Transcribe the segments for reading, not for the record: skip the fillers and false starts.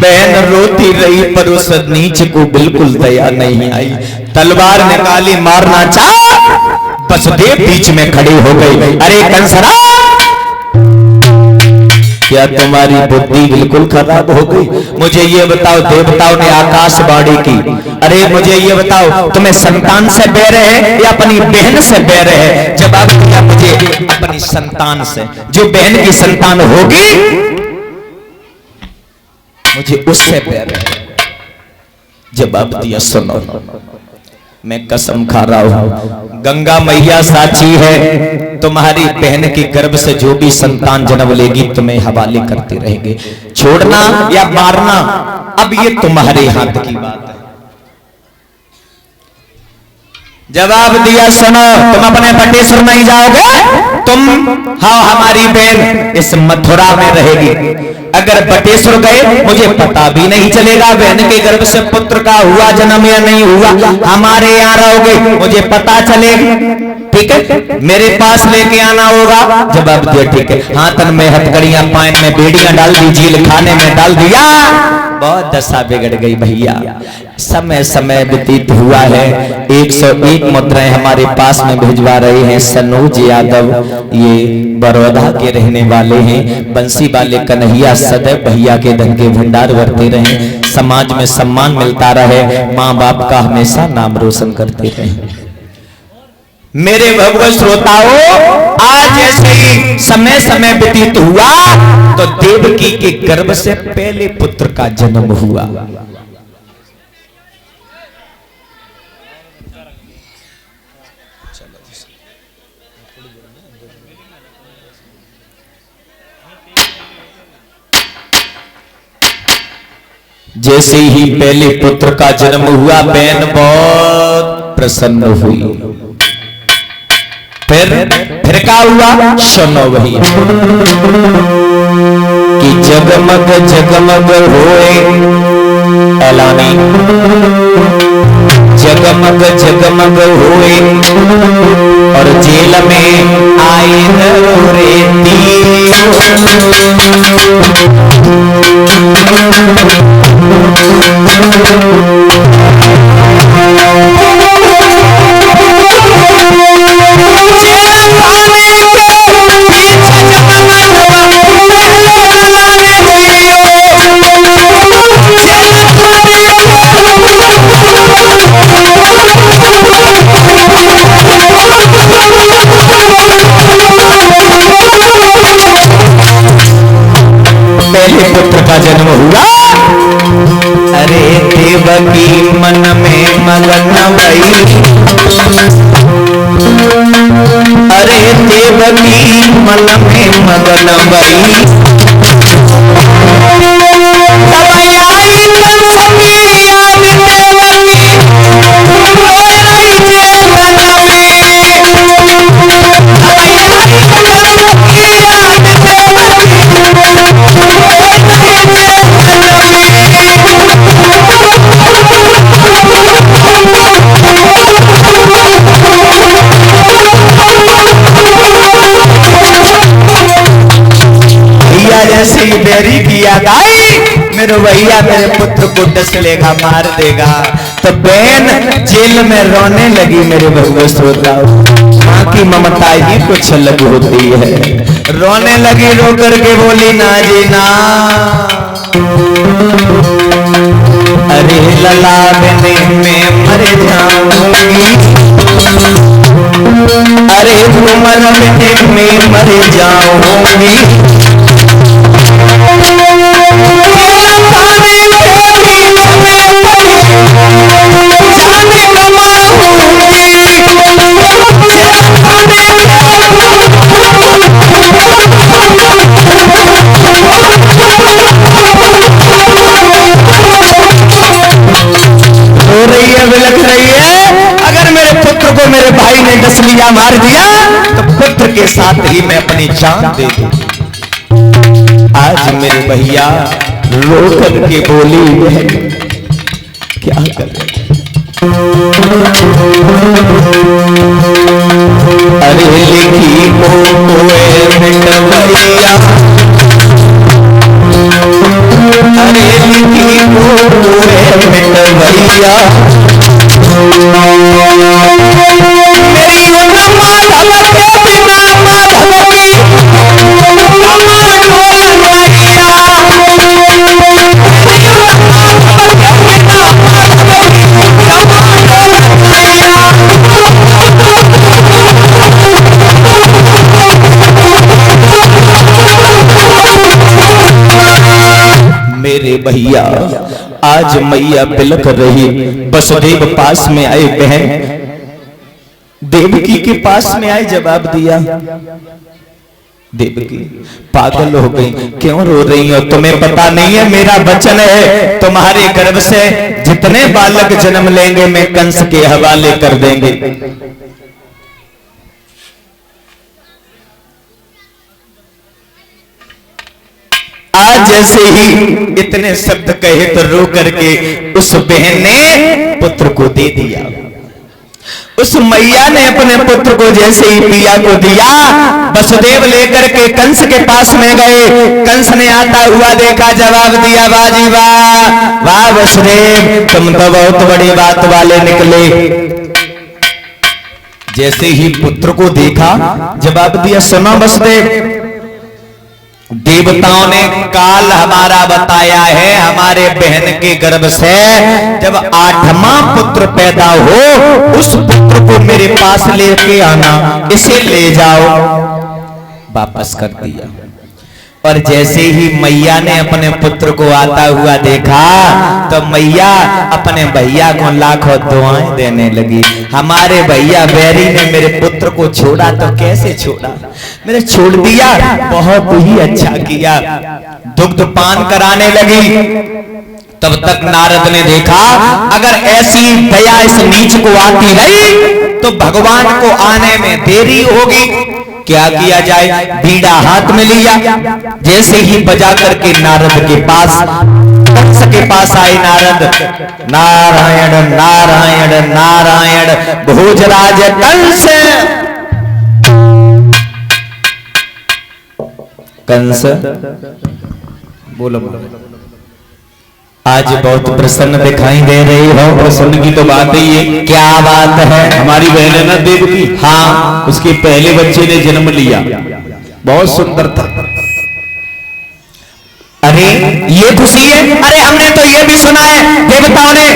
बहन रोती रही पर उस नीच को बिल्कुल दया नहीं आई। तलवार निकाली, मारना चाहा, बस देव बीच में खड़ी हो गई। अरे कंसरा, क्या तुम्हारी बुद्धि बिल्कुल खराब हो गई? मुझे ये बताओ, देवताओं ने आकाशवाणी की, अरे मुझे ये बताओ, तुम्हें संतान से बैर है या अपनी बहन से बैर है? जवाब दिया, मुझे अपनी संतान से। जो बहन की संतान होगी मुझे उससे बैर है। जवाब दिया, सुनो, मैं कसम खा रहा हूं, गंगा मैया साक्षी है, तुम्हारी बहन के गर्भ से जो भी संतान जन्म लेगी तुम्हें हवाले करते रहेंगे। छोड़ना या मारना अब ये तुम्हारे हाथ की बात है। जवाब दिया, सुनो, तुम अपने बटेश्वर नहीं जाओगे, तुम हाँ हमारी बहन इस मथुरा में रहेगी। अगर बटेश्वर गए मुझे पता भी नहीं चलेगा बहन के गर्भ से पुत्र का हुआ जन्म या नहीं हुआ। हमारे यहाँ रहोगे, मुझे पता चलेगा, ठीक है? मेरे पास लेके आना होगा। जवाब दिया, ठीक है। हाथन में हथकड़ियां, पाइन में बेड़ियां डाल दी, झील खाने में डाल दिया। बहुत दशा बिगड़ गई भैया। समय समय व्यतीत हुआ है, 101 मुद्राएं हमारे पास में भिजवा रहे हैं सनोज यादव, ये बड़ौदा के रहने वाले हैं। बंसी वाले कन्हैया सदैव भैया के धन के भंडार भरते रहे, समाज में सम्मान मिलता रहे, माँ बाप का हमेशा नाम रोशन करते रहे। मेरे भगवत श्रोताओं, आज ऐसे ही समय समय व्यतीत हुआ तो देवकी के गर्भ से पहले पुत्र का जन्म हुआ। जैसे ही पहले पुत्र का जन्म हुआ, बहन बहुत प्रसन्न हुई। फिर क्या हुआ, सुनो भैया, कि जगमग जगमग होए एलानी, जगमग जगमग होए और जेल में आए रेती। पहले पुत्र का जन्म हुआ। अरे देवकी मन में मगन भई, अरे देवकी मन में मगन भई, तब आई कंस की याद देवकी, रोए रही चेतन में। तब आई कंस की याद देवकी, जैसे ही बेरी की याद आई, मेरे भैया मेरे पुत्र को डस लेगा, मार देगा, तो बहन जेल में रोने लगी। मेरे भगवत श्रोताओं, माँ की ममता ही कुछ अलग होती है। रोने लगी, रो करके बोली, ना जी ना, अरे लला बने में मर जाऊंगी, अरे तुमर बने में मर जाऊंगी। मेरे भाई ने डस लिया, मार दिया, तो पुत्र के साथ ही मैं अपनी जान दे दूं। आज मेरे भैया रो करके बोली, क्या करें? अरे लिखी भैया, अरे मेरे भैया आज मैया बिलख रही, वसुदेव पास में आए, बहन देवकी के पास में आए, जवाब दिया। देवकी पागल हो गई, क्यों रो रही हो? तुम्हें पता नहीं है मेरा वचन है, तुम्हारे गर्भ से जितने बालक जन्म लेंगे मैं कंस के हवाले कर देंगे। आज जैसे ही इतने शब्द कहे तो रो करके उस बहन ने पुत्र को दे दिया। उस मैया ने अपने पुत्र को जैसे ही पिया को दिया, वसुदेव लेकर के कंस के पास में गए। कंस ने आता हुआ देखा, जवाब दिया, बाजी वाह वाह वसुदेव, तुम तो बहुत बड़ी बात वाले निकले। जैसे ही पुत्र को देखा, जवाब दिया, सुनो वसुदेव, देवताओं ने काल हमारा बताया है, हमारे बहन के गर्भ से जब 8वां पुत्र पैदा हो, उस पुत्र को मेरे पास लेके आना, इसे ले जाओ। वापस कर दिया। और जैसे ही मैया ने अपने पुत्र को आता हुआ देखा, तो मैया अपने भैया को लाखों दुआएं देने लगी। हमारे भैया बैरी ने मेरे पुत्र को छोड़ा तो कैसे छोड़ा, मैंने छोड़ दिया, बहुत ही अच्छा किया। दुग्ध पान कराने लगी। तब तक नारद ने देखा, अगर ऐसी दया इस नीच को आती रही तो भगवान को आने में देरी होगी। क्या किया जाए? बीड़ा हाथ में लिया, जैसे ही बजा करके नारद के पास, कंस के पास आए नारद। नारायण नारायण नारायण भोजराज कंस। कंस बोलो, आज बहुत प्रसन्न दिखाई दे रही हो। प्रसन्न की तो बात ही है। क्या बात है? हमारी बहन है ना देवकी, हाँ, उसके पहले बच्चे ने जन्म लिया, बहुत सुंदर था। अरे ये खुशी है? अरे हमने तो ये भी सुना है, देवताओं ने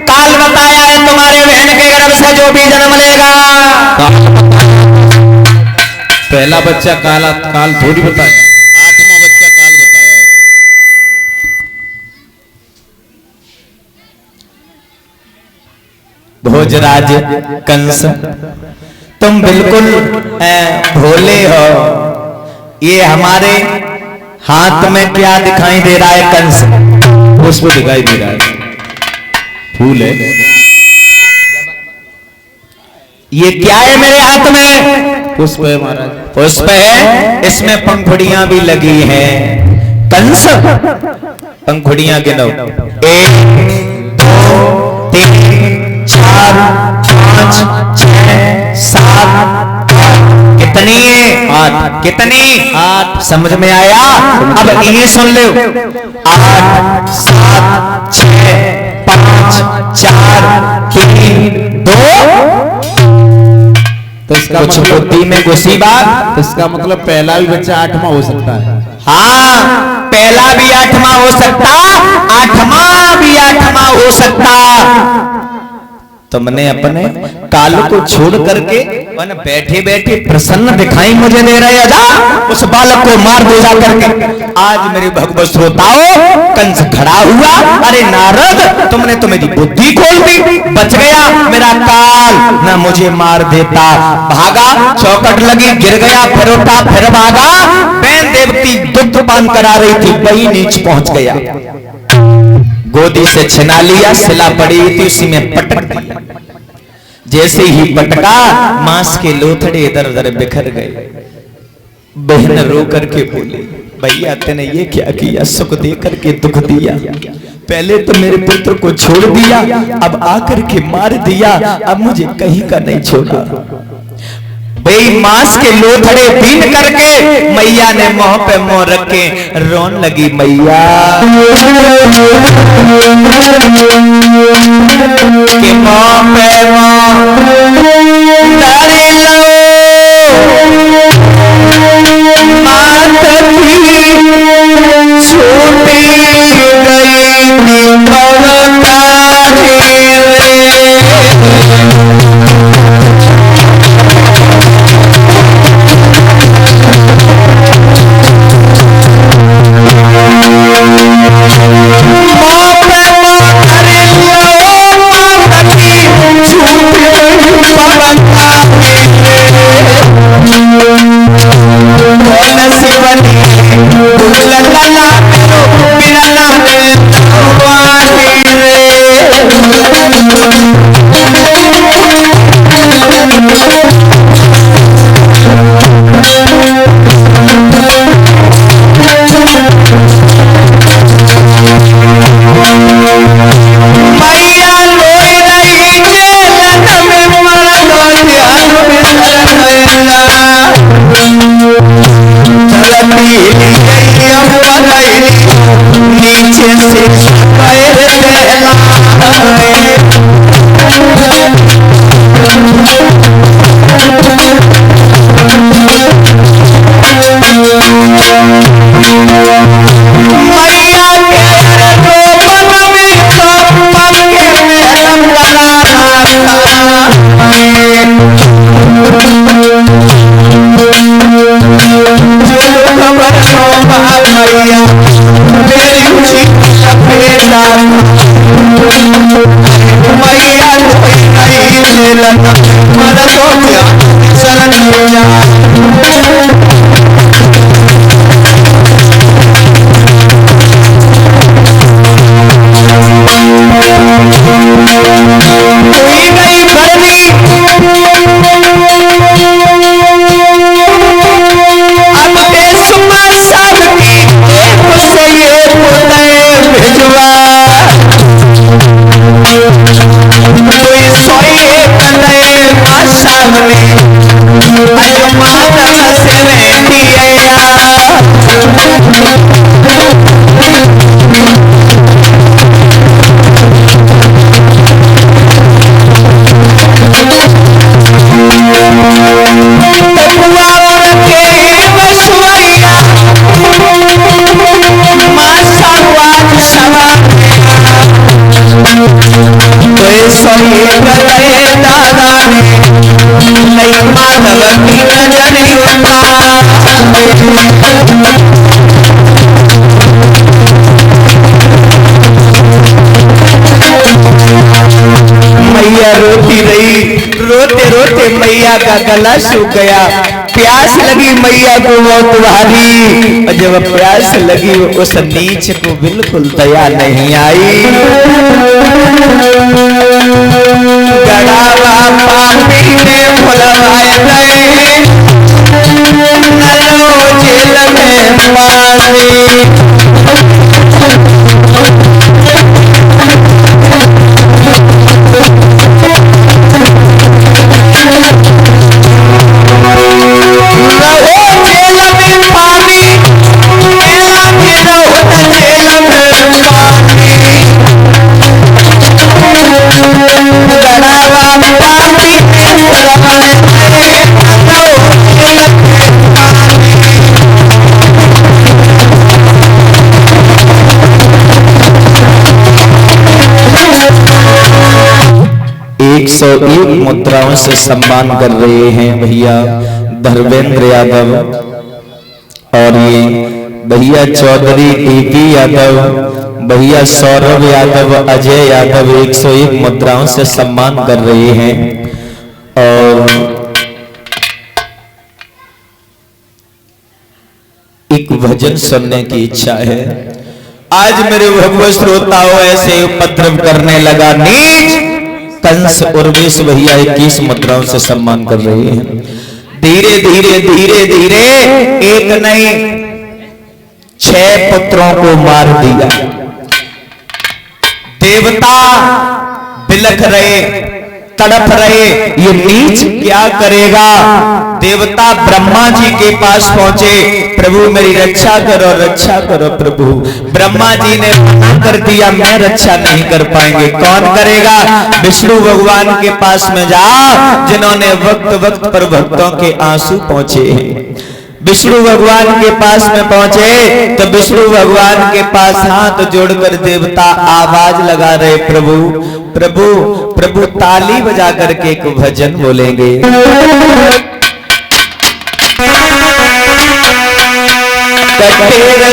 काल बताया है, तुम्हारे बहन के गर्भ से जो भी जन्म लेगा। पहला बच्चा काल थोड़ी बताया, 8वां बच्चा काल बताया है। भोजराज कंस, तुम बिल्कुल भोले हो। ये हमारे हाथ में क्या दिखाई दे रहा है? कंस पुष्प दिखाई दे रहा है, फूल है। ये क्या है मेरे हाथ में? पुष्प है महाराज, पुष्प है, इसमें पंखुड़ियां भी लगी हैं। कंस, पंखुड़ियां गिनो, 1 2 3 4 5 6 7 कितनी है? 8। कितनी? 8। समझ में आया? अब ये सुन लो, 8 7 6 5 4 3 2। तो इसका कुछ बुद्धि में घुसी बात। तो इसका मतलब पहला भी बच्चा 8वां हो सकता है। हाँ, पहला भी 8वां हो सकता, 8वां भी 8वां हो सकता। तुमने अपने काल को छोड़ करके बैठे बैठे प्रसन्न दिखाई मुझे दे रहे, जा उस बालक को मार दे जा करके। आज मेरे भगवत श्रोताओं, कंस खड़ा हुआ, अरे नारद, तुमने तो मेरी बुद्धि खोल दी, बच गया मेरा काल, ना मुझे मार देता। भागा, चौकट लगी, गिर गया, फिर उठा, फिर भागा। बहन देवती दुग्ध पान करा रही थी, वही नीच पहुंच गया, गोदी से छिना लिया, सिला पड़ी थी, उसी में पटक दिया। जैसे ही पटका, मांस के लोथड़े इधर उधर बिखर गए। बहन रो करके बोली, भैया तेने ये क्या किया? सुख दे करके दुख दिया। पहले तो मेरे पुत्र को छोड़ दिया, अब आकर के मार दिया, अब मुझे कहीं का नहीं छोड़ा। भाई मांस के लोथड़े बीन करके मैया ने मुंह पे मुंह रखे रोन लगी। मैया कि माँ पे माँ दारी लो मात की छूटी गई मैया रोती रही, रोते रोते मैया का गला सूख गया। प्यास लगी मैया को बहुत भारी, और जब प्यास लगी उस नीच को बिल्कुल दया नहीं आई। गड़ावा पापी ने भुलवाए गए, नलो जेल में मारे। सौ एक मुद्राओं से सम्मान कर रहे हैं भैया धर्मेंद्र यादव, और ये भैया चौधरी डीपी यादव, भैया सौरभ यादव, अजय यादव 101 मुद्राओं से सम्मान कर रहे हैं। और एक भजन सुनने की इच्छा है। आज मेरे भगवत श्रोताओं ऐसे उपद्रव करने लगा नीच कंस उर्वेश भैया 21 मुद्राओं से सम्मान कर रहे हैं। धीरे धीरे धीरे धीरे एक नहीं 6 पुत्रों को मार दिया। देवता बिलख रहे तड़प रहे, ये नीच क्या करेगा। देवता ब्रह्मा जी के पास पहुंचे, प्रभु मेरी रक्षा करो प्रभु। ब्रह्मा जी ने मना कर दिया, मैं रक्षा नहीं कर पाएंगे, कौन करेगा। विष्णु भगवान के पास में जाओ, जिन्होंने वक्त वक्त पर भक्तों के आंसू पहुंचे हैं। विष्णु भगवान के पास में पहुंचे तो विष्णु भगवान के पास हाथ जोड़कर देवता आवाज लगा रहे, प्रभु प्रभु प्रभु, ताली बजा करके एक भजन बोलेंगे।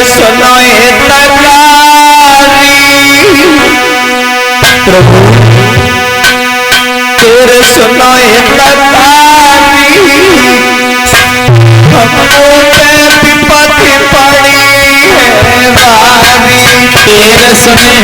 सुनो प्रभु तेरे सुनो विपत्ति पड़ी है भारी, तेरे सुने